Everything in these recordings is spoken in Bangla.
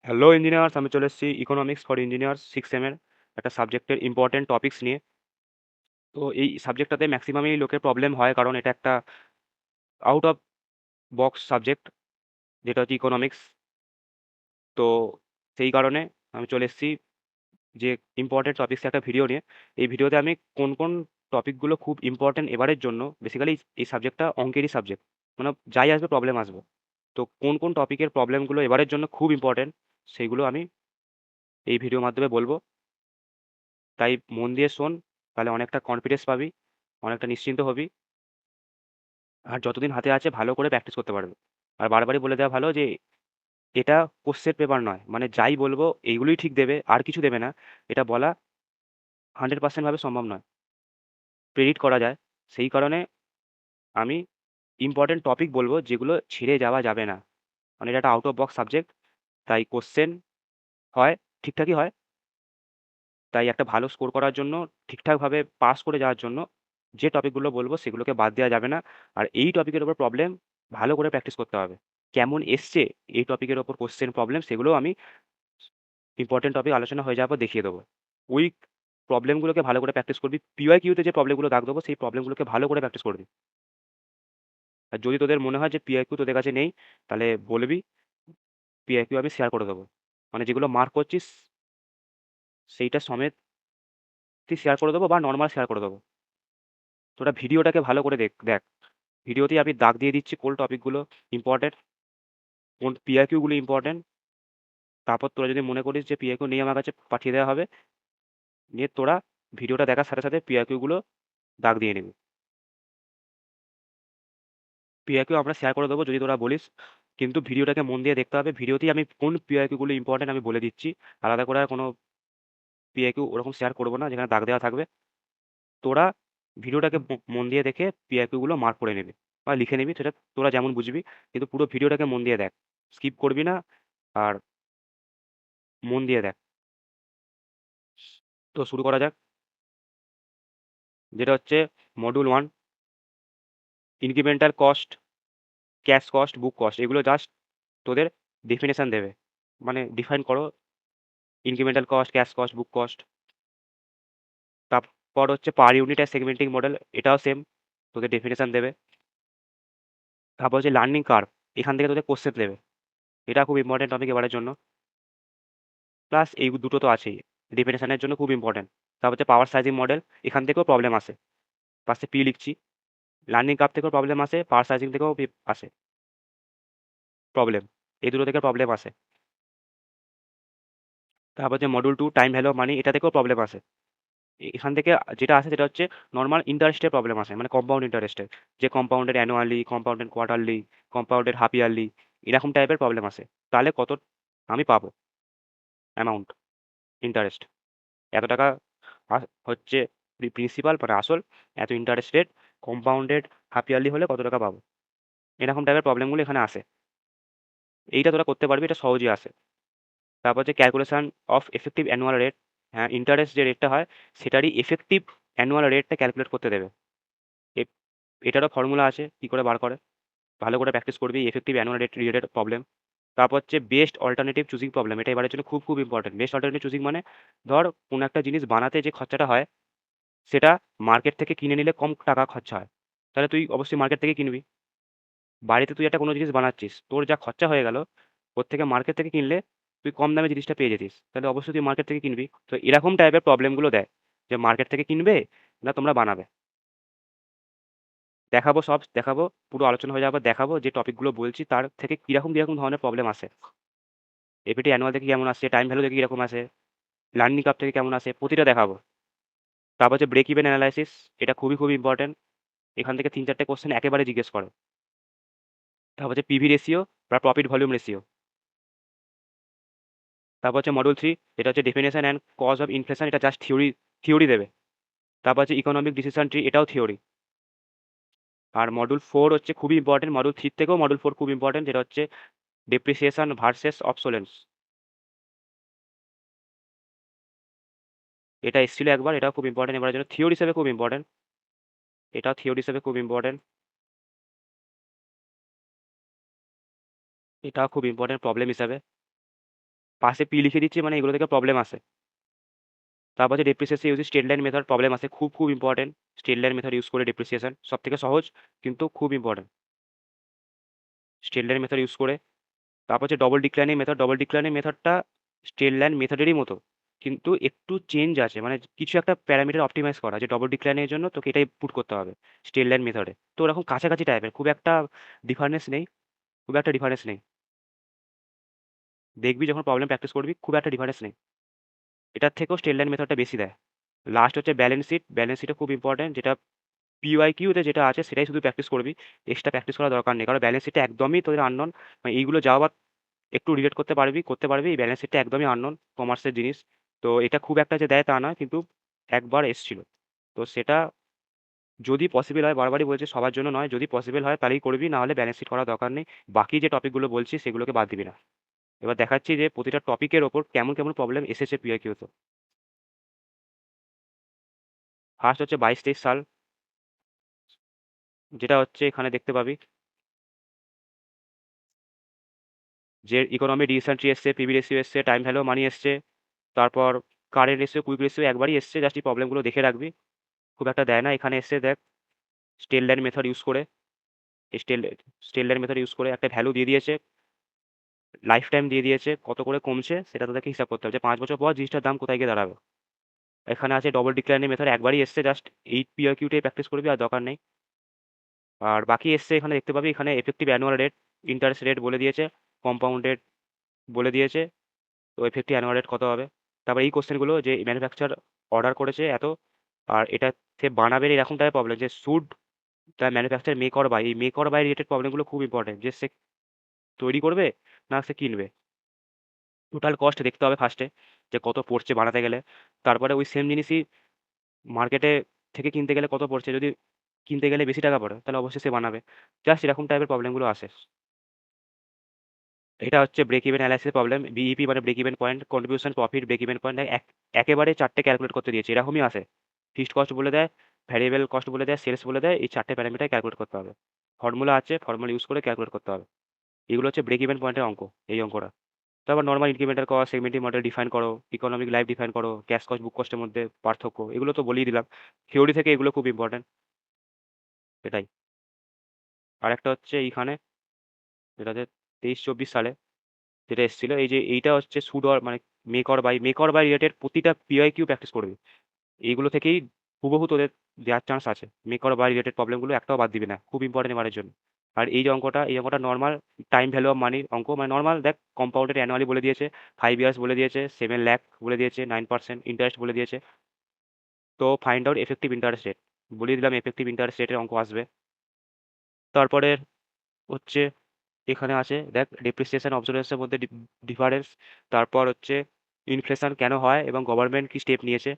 হ্যালো ইঞ্জিনিয়ার্স, আমি চলে এসেছি ইকোনমিক্স ফর ইঞ্জিনিয়ার্স 6 সেমের একটা সাবজেক্টের ইম্পর্টেন্ট টপিকস নিয়ে। তো এই সাবজেক্টটাতে ম্যাক্সিমামই লোকের প্রবলেম হয়, কারণ এটা একটা আউট অফ বক্স সাবজেক্ট, যেটা হচ্ছে ইকোনমিক্স। তো সেই কারণে আমি চলে এসেছি যে ইম্পর্টেন্ট টপিক্স একটা ভিডিও নিয়ে। এই ভিডিওতে আমি কোন কোন টপিকগুলো খুব ইম্পর্টেন্ট এবারের জন্য, বেসিক্যালি এই সাবজেক্টটা অঙ্কেরই সাবজেক্ট, মানে যাই আসবে প্রবলেম আসবে। তো কোন কোন টপিকের প্রবলেমগুলো এবারের জন্য খুব ইম্পর্টেন্ট, সেইগুলো আমি এই ভিডিওর মাধ্যমে বলবো। তাই মন দিয়ে শোন, তাহলে অনেকটা কনফিডেন্স পাবি, অনেকটা নিশ্চিন্ত হবি। আর যতদিন হাতে আছে ভালো করে প্র্যাকটিস করতে পারবি। আর বারবারই বলে দেওয়া ভালো যে এটা কোশ্চেন পেপার নয়, মানে যাই বলবো এইগুলোই ঠিক দেবে, আর কিছু দেবে না। এটা বলা 100% ভাবে সম্ভব নয়, প্রেডিক্ট করা যায়। সেই কারণে আমি ইম্পর্টেন্ট টপিক বলবো যেগুলো ছেড়ে যাওয়া যাবে না, মানে এটা একটা আউট অফ বক্স সাবজেক্ট। তাই কোশ্চেন হয়, ঠিকঠাকই হয়। তাই একটা ভালো স্কোর করার জন্য, ঠিকঠাকভাবে পাস করে যাওয়ার জন্য যে টপিকগুলো বলবো সেগুলোকে বাদ দেওয়া যাবে না। আর এই টপিকের উপর প্রবলেম ভালো করে প্র্যাকটিস করতে হবে। কেমন এসছে এই টপিকের ওপর কোশ্চেন প্রবলেম, সেগুলোও আমি ইম্পর্টেন্ট টপিক আলোচনা হয়ে যাওয়ার পর দেখিয়ে দেবো। ওই প্রবলেমগুলোকে ভালো করে প্র্যাকটিস করবি, পিওয়াইকিউতে যে প্রবলেমগুলো দাগ দেবো সেই প্রবলেমগুলোকে ভালো করে প্র্যাকটিস করবি। আর যদি তোদের মনে হয় যে পিওয়াইকিউ তোদের কাছে নেই, তাহলে বলবি, পিওয়াইকিউ আমি শেয়ার করে দেবো। মানে যেগুলো মার্ক করছিস সেইটা সমেত তুই শেয়ার করে দেবো, বা নর্মাল শেয়ার করে দেবো। তোরা ভিডিওটাকে ভালো করে দেখ দেখ ভিডিওতেই আমি দাগ দিয়ে দিচ্ছি কোন টপিকগুলো ইম্পর্টেন্ট, কোন পিআইকিউগুলো ইম্পর্টেন্ট। তারপর তোরা যদি মনে করিস যে পিআইকিউ নেই আমার কাছে, পাঠিয়ে দেওয়া হবে। নিয়ে তোরা ভিডিওটা দেখার সাথে সাথে পিআইকিউগুলো দাগ দিয়ে নিবি। পিআইকিউ আমরা শেয়ার করে দেবো যদি তোরা বলিস, কিন্তু ভিডিওটাকে মন দিয়ে দেখতে হবে। ভিডিওতেই আমি কোন পিআইকিউগুলো ইম্পর্টেন্ট আমি বলে দিচ্ছি। আলাদা করে আর কোনো পিআইকিউ ওরকম শেয়ার করবো না যেখানে দাগ দেওয়া থাকবে। তোরা ভিডিওটাকে মন দিয়ে দেখে পিআইকিউগুলো মার্ক করে নিবি বা লিখে নিবি, সেটা তোরা যেমন বুঝবি। কিন্তু পুরো ভিডিওটাকে মন দিয়ে দেখ, স্কিপ করবি না। আর মন দিয়ে দেখ। তো শুরু করা যাক। যেটা হচ্ছে module 1, incremental cost, cash cost, বুক কস্ট। এগুলো জাস্ট তোদের ডেফিনেশন দেবে, মানে ডিফাইন করো ইনক্রিমেন্টাল কস্ট, ক্যাশ কস্ট, বুক কস্ট। তারপর হচ্ছে পার ইউনিট আর সেগমেন্টিং মডেল, এটাও সেম, তোদের ডেফিনেশন দেবে। তারপর হচ্ছে লার্নিং কার্ভ, এখান থেকে তোদের কোশ্চেন দেবে। এটা খুব ইম্পর্টেন্ট টপিক এবারের জন্য। প্লাস এই দুটো তো আছেই, ডেফিনেশনের জন্য খুব ইম্পর্টেন্ট। তারপর হচ্ছে পাওয়ার সাইজিং মডেল, এখান থেকেও প্রবলেম আসে। পাশে পি লিখছি। লার্নিং কার্ভ থেকেও প্রবলেম আসে, পাওয়ার সাইজিং থেকেও আসে প্রবলেম। এই দুটো থেকে প্রবলেম আসে। তারপর হচ্ছে module 2, time value of money, এটা থেকেও প্রবলেম আসে। এখান থেকে যেটা আসে সেটা হচ্ছে নর্মাল ইন্টারেস্টের প্রবলেম আসে, মানে কম্পাউন্ড ইন্টারেস্টের, যে compounded annually, compounded quarterly, compounded half yearly, এরকম টাইপের প্রবলেম আসে। তাহলে কত আমি পাবো অ্যামাউন্ট, ইন্টারেস্ট এত টাকা হচ্ছে প্রিন্সিপাল মানে আসল, এত interest rate, compounded half yearly হলে কত টাকা পাবো, এরকম টাইপের প্রবলেমগুলো এখানে আসে। এইটা তোরা করতে পারবি, এটা সহজেই আসে। তারপর হচ্ছে calculation of effective annual rate. হ্যাঁ, ইন্টারেস্ট যে রেটটা হয় সেটারই এফেক্টিভ অ্যানুয়াল রেটটা ক্যালকুলেট করতে দেবে। এটারও ফর্মুলা আছে কী করে বার করে, ভালো করে প্র্যাকটিস করবি effective annual rate related problem. তারপর হচ্ছে বেস্ট অল্টারনেটিভ চুজিং প্রবলেম, এটা এবারের জন্য খুব খুব ইম্পর্টেন্ট। বেস্ট অল্টারনেটিভ চুজিং মানে ধর কোনো একটা জিনিস বানাতে যে খরচাটা হয়, সেটা মার্কেট থেকে কিনে নিলে কম টাকা খরচা হয়, তাহলে তুই অবশ্যই মার্কেট থেকে কিনবি। বাড়িতে তুই একটা কোনো জিনিস বানাচ্ছিস, তোর যা খরচা হয়ে গেল, ওর থেকে মার্কেট থেকে কিনলে তুই কম দামে জিনিসটা পেয়ে যেতিস, তাহলে অবশ্যই তুই মার্কেট থেকে কিনবি। তো এরকম টাইপের প্রবলেমগুলো দেয়, যে মার্কেট থেকে কিনবে না তোমরা বানাবে। দেখাবো, সব দেখাবো, পুরো আলোচনা হয়ে যাওয়ার পর দেখাবো যে টপিকগুলো বলছি তার থেকে কীরকম কীরকম ধরনের প্রবলেম আসে। এপিটি অ্যানুয়াল থেকে কেমন আসে, টাইম ভ্যালু থেকে কীরকম আসে, লার্নিং কাপ থেকে কেমন আসে, প্রতিটা দেখাবো। তারপর হচ্ছে ব্রেক ইভেন অ্যানালাইসিস, এটা খুবই খুবই ইম্পর্টেন্ট। এখান থেকে 3-4টে কোশ্চেন একেবারে জিজ্ঞেস করে। তারপর হচ্ছে পিভি রেশিও বা প্রফিট ভলিউম রেশিও। তারপর হচ্ছে মডিউল 3, এটা হচ্ছে definition and cause of inflation, এটা জাস্ট থিওরি, থিওরি দেবে। তারপর হচ্ছে ইকোনমিক ডিসিশন ট্রি, এটাও থিওরি। আর মডিউল 4 হচ্ছে খুবই ইম্পর্টেন্ট, মডিউল 3 থেকেও মডিউল 4 খুব ইম্পর্টেন্ট, যেটা হচ্ছে ডেপ্রিসিয়েশন ভার্সেস অবসোলেন্স। এটা এসেছিল একবার, এটাও খুব ইম্পর্টেন্ট এবারের জন্য, থিওরি হিসেবে খুব ইম্পর্টেন্ট। এটাও থিওরি হিসেবে খুব ইম্পর্টেন্ট। এটাও খুব ইম্পর্টেন্ট প্রবলেম হিসাবে। পাশে পি লিখে দিচ্ছি মানে এগুলো থেকে প্রবলেম আসে। তারপর হচ্ছে depreciation use straight line method problem আসে, খুব খুব important. Straight line method use করে ডেপ্রিসিয়েশন সব থেকে সহজ কিন্তু খুব important. Straight line method use করে তারপর হচ্ছে double declining method. Double declining মেথডটা স্ট্রেট লাইন মেথডেরই মতো, কিন্তু একটু চেঞ্জ আছে, মানে কিছু একটা প্যারামিটার অপটিমাইজ করা, যে ডবল ডিক্লাইনের জন্য তোকে এটাই পুট করতে হবে স্ট্রেট লাইন মেথডে। তো ওরকম কাছাকাছি টাইপের, খুব একটা ডিফারেন্স নেই, খুব একটা ডিফারেন্স নেই। দেখবি যখন প্রবলেম প্র্যাকটিস করবি খুব একটা ডিফারেন্স নেই। এটার থেকেও স্ট্রেট লাইন মেথডটা বেশি দেয়। লাস্ট হচ্ছে ব্যালেন্স শিট। ব্যালেন্স শিটও খুব ইম্পর্টেন্ট, যেটা পিওয়াইকিউতে যেটা আছে সেটাই শুধু প্র্যাকটিস করবি, এক্সট্রা প্র্যাকটিস করার দরকার নেই, কারণ ব্যালেন্স শিটটা একদমই তোদের আননোন। মানে এইগুলো যাও বা একটু রিলেট করতে পারবি, এই ব্যালেন্স শিটটা একদমই আননোন কমার্সের জিনিস। তো এটা খুব একটা যে দেয় তা না, কিন্তু একবার এসছিল। তো সেটা যদি পসিবল হয়, বারবারই বলছি সবার জন্য নয়, যদি পসিবল হয় তাহলেই করবি, না হলে ব্যালেন্স শিট করার দরকার নেই। বাকি যে টপিকগুলো বলছি সেগুলোকে বাদ দিবি না। এবার দেখাচ্ছি যে প্রতিটা টপিকের ওপর কেমন কেমন প্রবলেম এসেছে পিওয়াইকিউতে। ফার্স্ট হচ্ছে 22-23 সাল, যেটা হচ্ছে এখানে দেখতে পাবি যে ইকোনমি ডিসিশন ট্রি এসছে, পিভি রেশিও এসছে, টাইম ভ্যালু মানি এসছে, তারপর কারেন্ট রেশিও, কুইক রেশিও একবারই এসছে, জাস্ট এই প্রবলেমগুলো দেখে রাখবি। খুব একটা দেয় না। এখানে এসছে দেখ, স্টেল লাইন মেথড ইউজ করে, স্টেল স্টেল লাইন মেথড ইউজ করে একটা ভ্যালু দিয়ে দিয়েছে, লাইফ টাইম দিয়ে দিয়েছে, কত করে কমছে সেটা তোদেরকে হিসাব করতে হবে, যে 5 বছর পর জিনিসটার দাম কোথায় গিয়ে দাঁড়াবে। এখানে আছে ডবল ডিক্লাইনের মেথড, একবারই এসছে, জাস্ট এই পিওকিউটাই প্র্যাকটিস করবি, আর দরকার নেই। আর বাকি এসছে এখানে দেখতে পাবি, এখানে effective annual rate, interest rate বলে দিয়েছে, কম্পাউন্ড রেট বলে দিয়েছে। তো এফেক্টিভ অ্যানুয়াল রেট কত হবে। তারপর এই কোশ্চেনগুলো যে ম্যানুফ্যাকচার অর্ডার করেছে এত, আর এটা সে বানাবে এরকম টাইপের প্রবলেম, যে should the manufacture make or buy, এই মেক অর বাই রিলেটেড প্রবলেমগুলো খুব ইম্পর্টেন্ট, যে সে তৈরি করবে না সে কিনবে। টোটাল কস্ট দেখতে হবে ফার্স্টে, যে কত পড়ছে বানাতে গেলে। তারপরে ওই সেম জিনিসই মার্কেটে থেকে কিনতে গেলে কত পড়ছে, যদি কিনতে গেলে বেশি টাকা পড়ে তাহলে অবশ্যই সে বানাবে। জাস্ট এরকম টাইপের প্রবলেমগুলো আসে। এটা হচ্ছে break even analysis problem, BEP মানে break even point, contribution profit, break even point, একেবারে চারটে ক্যালকুলেট করতে দিয়েছে, এরকমই আসে। ফিক্সড কস্ট বলে দেয়, ভ্যারিয়েবল কস্ট বলে দেয়, সেলস বলে দেয়, এই চারটে প্যারামিটার ক্যালকুলেট করতে হবে। ফর্মুলা আছে, ফর্মুলা ইউজ করে ক্যালকুলেট করতে হবে। এগুলো হচ্ছে ব্রেক ইভেন পয়েন্টের অঙ্ক, এই অঙ্কটা। তারপর normal incremental cost, segmenting model define করো, ইকোনমিক লাইফ ডিফাইন করো, ক্যাশ কস্ট বুক কস্টের মধ্যে পার্থক্য, এগুলো তো বলেই দিলাম। থিওরি থেকে এগুলো খুব ইম্পর্টেন্ট, এটাই। আরেকটা হচ্ছে এইখানে, যেটাতে 23-24 সালে যেটা এসেছিল, এই যে এইটা হচ্ছে সুড অর মানে মেক অর বাই রিলেটেড প্রতিটা পিওয়াইকিউ প্র্যাকটিস করবি। এইগুলো থেকেই হুবহু তোদের দেওয়ার চান্স আছে। মেক অর বাই রিলেটেড প্রবলেমগুলো একটাও বাদ দিবি না, খুব ইম্পর্টেন্ট এবারের জন্য। আর এই যে অঙ্কটা, এই অঙ্কটা নর্মাল টাইম ভ্যালু অফ মানির অঙ্ক, মানে নর্মাল দেখ, কম্পাউন্ডেড অ্যানুয়ালি বলে দিয়েছে, 5 ইয়ার্স বলে দিয়েছে, 7 লাখ বলে দিয়েছে, 9% ইন্টারেস্ট বলে দিয়েছে। তো find out effective interest rate বলে দিলাম, এফেক্টিভ ইন্টারেস্ট রেটের অঙ্ক আসবে। তারপরে হচ্ছে এখানে আছে দেখ, ডেপ্রিসিয়েশন অবজারভেশনের মধ্যে ডিফারেন্স, তারপর হচ্ছে ইনফ্লেশন কেন হয় এবং গভর্নমেন্ট কি স্টেপ নিয়েছে।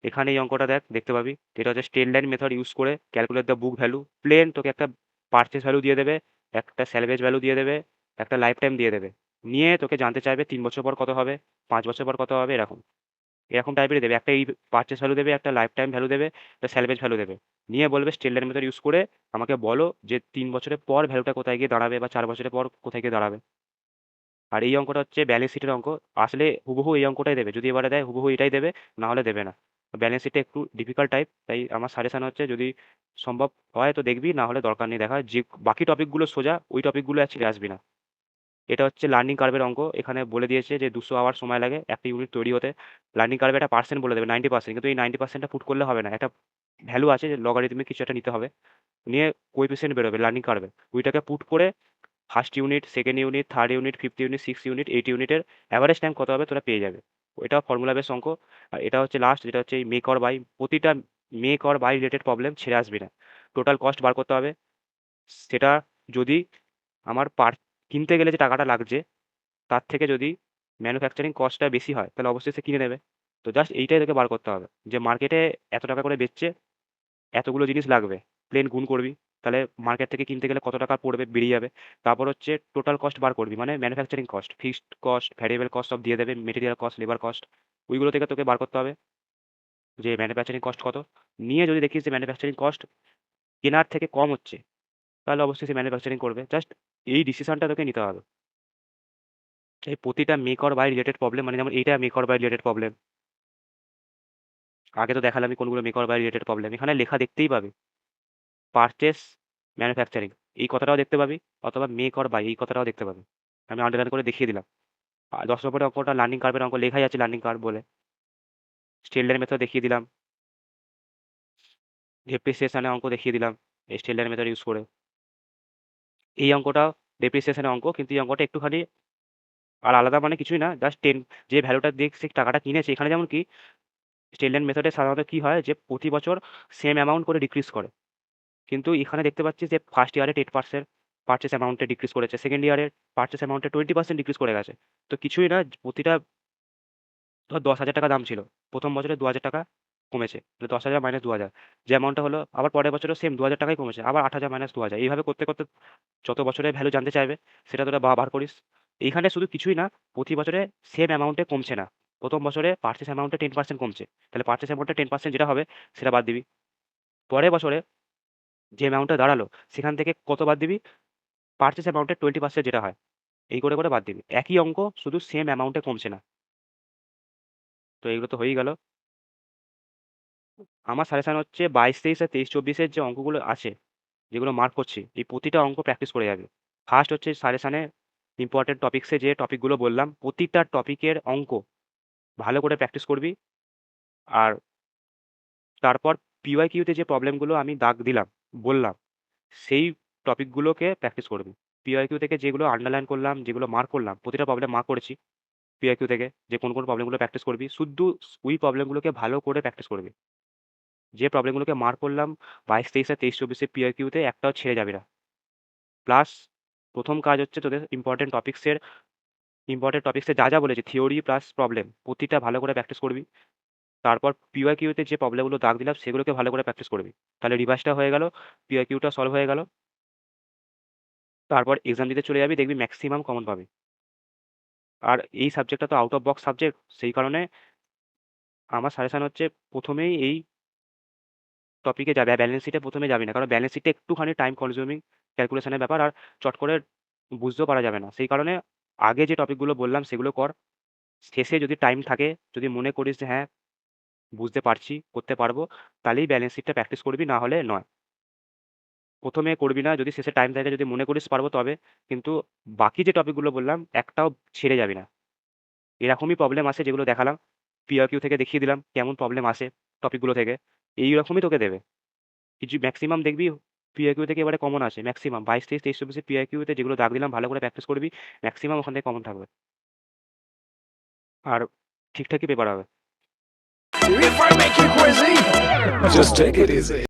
এখানে এই অঙ্কটা দেখ, দেখতে পাবি এটা হচ্ছে স্ট্রেট লাইন মেথড ইউজ করে ক্যালকুলেট দ্য বুক ভ্যালু। প্লেন তোকে একটা পারচেস ভ্যালু দিয়ে দেবে, একটা স্যালভেজ ভ্যালু দিয়ে দেবে, একটা লাইফ টাইম দিয়ে দেবে, নিয়ে তোকে জানতে চাইবে 3 বছর পর কত হবে, 5 বছর পর কত হবে, এরকম এরকম টাইপেরই দেবে। একটা এই পারচেস ভ্যালু দেবে, একটা লাইফ টাইম ভ্যালু দেবে, একটা স্যালভেজ ভ্যালু দেবে, নিয়ে বলবে স্ট্রেট লাইন মেথড ইউজ করে আমাকে বলো যে 3 বছরের পর ভ্যালুটা কোথায় গিয়ে দাঁড়াবে, বা 4 বছরের পর কোথায় গিয়ে দাঁড়াবে। আর এই অঙ্কটা হচ্ছে ব্যালেন্স শিটের অঙ্ক। আসলে হুবহু এই অঙ্কটাই দেবে, যদি এবারে দেয় হুবহু এটাই দেবে, না হলে দেবে না। ব্যালেন্স শিটটা একটু ডিফিকাল্ট টাইপ, তাই আমার সাজেশন হচ্ছে যদি সম্ভব হয় তো দেখবি, না হলে দরকার নেই দেখা, যে বাকি টপিকগুলো সোজা, ওই টপিকগুলো অ্যাকচুয়ালি আসবি না। এটা হচ্ছে লার্নিং কার্ভের অঙ্ক। এখানে বলে দিয়েছে যে 200 আওয়ার সময় লাগে একটা ইউনিট তৈরি হতে। লার্নিং কার্ভে একটা পার্সেন্ট বলে দেবে, 90%, কিন্তু এই 90%টা পুট করলে হবে না, একটা ভ্যালু আছে যে লগারিদমিক কিছু একটা নিতে হবে, নিয়ে কোএফিসিয়েন্ট বেরোবে লার্নিং কার্ভে, ওইটাকে পুট করে first unit, second unit, third unit, fifth unit, six unit, 8 ইউনিটের অ্যাভারেজ টাইম কত হবে তোরা পেয়ে যাবে। এটা ফর্মুলা বেস অঙ্ক। আর এটা হচ্ছে লাস্ট, যেটা হচ্ছে মেক অর বাই, প্রতিটা make or buy related problem ছেড়ে আসবি না। টোটাল কস্ট বার করতে হবে, সেটা যদি আমার কিনতে গেলে যে টাকাটা লাগছে তার থেকে যদি ম্যানুফ্যাকচারিং কস্টটা বেশি হয় তাহলে অবশ্যই সে কিনে নেবে। তো জাস্ট এইটাই তোকে বার করতে হবে, যে মার্কেটে এত টাকা করে বেচছে, এতগুলো জিনিস লাগবে, প্লেন গুণ করবি, তাহলে মার্কেট থেকে কিনতে গেলে কত টাকা পড়বে বেরিয়ে যাবে। তারপর হচ্ছে টোটাল কস্ট বার করবি, মানে manufacturing cost, fixed cost, variable cost সব দিয়ে দেবে, মেটেরিয়াল কস্ট, লেবার কস্ট, ওইগুলো থেকে তোকে বার করতে হবে যে ম্যানুফ্যাকচারিং কস্ট কত। নিয়ে যদি দেখিস যে ম্যানুফ্যাকচারিং কস্ট কেনার থেকে কম হচ্ছে, তাহলে অবশ্যই সে ম্যানুফ্যাকচারিং করবে। জাস্ট এই ডিসিশনটা তোকে নিতে হবে। এই প্রতিটা make or buy related problem, মানে যেমন এইটা make or buy related problem. আগে তো দেখালামই কোনগুলো make or buy related problem. এখানে লেখা দেখতেই পাবি, পারচেস, ম্যানুফ্যাকচারিং এই কথাটাও দেখতে পাবি, অথবা মেক অর বাই এই কথাটাও দেখতে পাবি। আমি আন্ডারলাইন করে দেখিয়ে দিলাম। আর 10 নম্বরের অঙ্কটা লার্নিং কার্ভের অঙ্ক, লেখাই আছে লার্নিং কার্ভ বলে। স্টেলডার মেথড দেখিয়ে দিলাম, ডেপ্রিসিয়েশনের অঙ্ক দেখিয়ে দিলাম এই স্টেলডার মেথড ইউজ করে। এই অঙ্কটা ডেপ্রিসিয়েশনের অঙ্ক, কিন্তু এই অঙ্কটা একটুখানি আর আলাদা মানে কিছুই না, জাস্ট 10 যে ভ্যালুটা দিয়ে সে টাকাটা কিনেছে, এখানে যেমন কি স্টেলডার মেথডে সাধারণত কি হয় যে প্রতি বছর সেম অ্যামাউন্ট করে ডিক্রিজ করে, কিন্তু এখানে দেখতে পাচ্ছি যে ফার্স্ট ইয়ারে 10% পারচেস অ্যামাউন্টে ডিক্রিজ করেছে, সেকেন্ড ইয়ারে পারচেস অ্যামাউন্টে 20% ডিক্রিজ করে গেছে। তো কিছুই না, প্রতিটা ধর 10,000 টাকা দাম ছিল, প্রথম বছরে 2,000 টাকা কমেছে, তাহলে 10,000 মাইনাস 2,000 যে অ্যামাউন্টটা হলো, আবার পরের বছরও সেম 2,000 টাকাই কমেছে, আবার 8,000 মাইনাস 2,000, এইভাবে করতে করতে যত বছরের ভ্যালু জানতে চাইবে সেটা তোরা বার করিস। এইখানে শুধু কিছুই না, প্রতি বছরে সেম অ্যামাউন্টে কমছে না, প্রথম বছরে পারচেস অ্যামাউন্টে 10% কমছে, তাহলে পারচেস অ্যামাউন্টে 10% যেটা হবে সেটা বাদ দিবি। পরের বছরে যে অ্যামাউন্টটা দাঁড়ালো সেখান থেকে কত বাদ দিবি, পারচেস অ্যামাউন্টের 20% যেটা হয়, এই করে করে বাদ দিবি। একই অঙ্ক, শুধু সেম অ্যামাউন্টে কমছে না। তো এগুলো তো হয়েই গেল। আমার সাজেশন হচ্ছে 22-23 আর 23-24 যে অঙ্কগুলো আছে, যেগুলো মার্ক করছি, এই প্রতিটা অঙ্ক প্র্যাকটিস করে যাবে। ফার্স্ট হচ্ছে সাজেশানে ইম্পর্টেন্ট টপিক্সে যে টপিকগুলো বললাম, প্রতিটা টপিকের অঙ্ক ভালো করে প্র্যাকটিস করবি। আর তারপর পিওয়াইকিউতে যে প্রবলেমগুলো আমি দাগ দিলাম, বললাম, সেই টপিকগুলোকে প্র্যাকটিস করবি। পিওয়াইকিউ থেকে যেগুলো আন্ডারলাইন করলাম, যেগুলো মার্ক করলাম, প্রতিটা প্রবলেম মার্ক করেছি পিওয়াইকিউ থেকে, যে কোন কোন প্রবলেমগুলো প্র্যাকটিস করবি, শুধু ওই প্রবলেমগুলোকে ভালো করে প্র্যাকটিস করবি। যে প্রবলেমগুলোকে মার্ক করলাম 22-23 আর 23-24 পিওয়াইকিউতে, একটাও ছেড়ে যাবে না। প্লাস প্রথম কাজ হচ্ছে তোদের ইম্পর্টেন্ট টপিক্সে যা যা বলেছি, থিওরি প্লাস প্রবলেম, প্রতিটা ভালো করে প্র্যাকটিস করবি। তারপর পিওয়াইকিউতে যে প্রবলেমগুলো দাগ দিলাম সেগুলোকে ভালো করে প্র্যাকটিস করবি। তাহলে রিভাইসটা হয়ে গেল, পিওয়াইকিউটা সলভ হয়ে গেল। তারপর এক্সাম দিতে চলে যাবি, দেখবি ম্যাক্সিমাম কমন পাবি। আর এই সাবজেক্টটা তো আউট অফ বক্স সাবজেক্ট, সেই কারণে আমার সাজেশন হচ্ছে প্রথমেই এই টপিকে যাবে, ব্যালেন্স শিটে প্রথমে যাবি না, কারণ ব্যালেন্স শিটে একটুখানি টাইম কনজিউমিং ক্যালকুলেশনের ব্যাপার, আর চট করে বুঝতেও পারা যাবে না। সেই কারণে আগে যে টপিকগুলো বললাম সেগুলো কর, শেষে যদি টাইম থাকে, যদি মনে করিস যে হ্যাঁ বুঝতে পারছি, করতে পারবো, তাহলেই ব্যালেন্স শিটটা প্র্যাকটিস করবি, না হলে নয়। প্রথমে করবি না, যদি শেষে টাইম থাকে, যদি মনে করিস পারবো তবে, কিন্তু বাকি যে টপিকগুলো বললাম একটাও ছেড়ে যাবি না। এরকমই প্রবলেম আসে যেগুলো দেখালাম, পিআরকিউ থেকে দেখিয়ে দিলাম কেমন প্রবলেম আসে টপিকগুলো থেকে, এইরকমই তোকে দেবে। কিছু ম্যাক্সিমাম দেখবি পিআরকিউ থেকে এবারে কমন আসে, ম্যাক্সিমাম 22-23-24 পিআরকিউতে যেগুলো দাগ দিলাম ভালো করে প্র্যাকটিস করবি, ম্যাক্সিমাম ওখান থেকে কমন থাকবে, আর ঠিকঠাকই পেপার হবে। If I make you crazy, just take it easy.